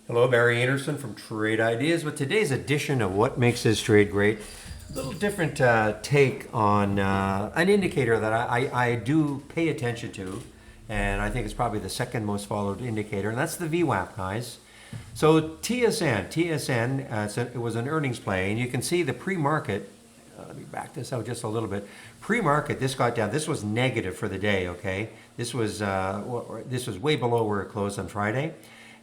Hello, Barry Anderson from Trade Ideas. With today's edition of What Makes This Trade Great, a little different take on an indicator that I do pay attention to, and I think it's probably the second most followed indicator, and that's the VWAP, guys. So TSN, it was an earnings play, and you can see the pre-market. Let me back this out just a little bit. Pre-market, this got down. This was negative for the day. Okay, this was way below where it closed on Friday,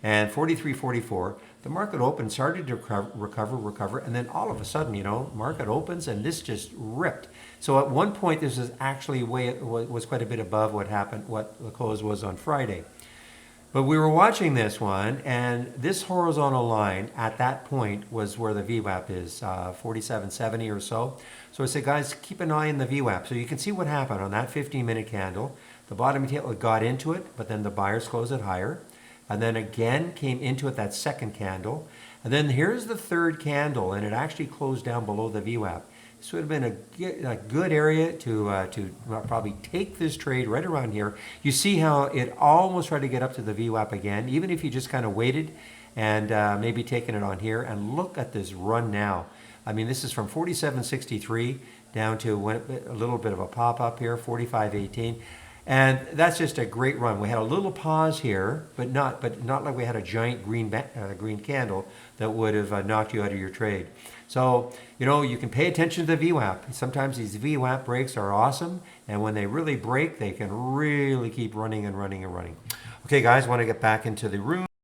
and 43.44. The market opened, started to recover, and then all of a sudden, market opens and this just ripped. So at one point, this is actually was quite a bit above what happened, what the close was on Friday. But we were watching this one, and this horizontal line at that point was where the VWAP is, 47.70 or so. So I said, guys, keep an eye on the VWAP. So you can see what happened on that 15-minute candle. The bottom tail got into it, but then the buyers closed it higher. And then again came into it that second candle. And then here's the third candle, and it actually closed down below the VWAP. This would have been a good area to probably take this trade right around here. You see how it almost tried to get up to the VWAP again, even if you just kind of waited and maybe taken it on here. And look at this run now. I mean, this is from 47.63 down to a little bit of a pop up here, 45.18. And that's just a great run. We had a little pause here, but not like we had a giant green candle that would have knocked you out of your trade. So, you can pay attention to the VWAP. Sometimes these VWAP breaks are awesome, and when they really break, they can really keep running and running and running. Okay, guys, want to get back into the room.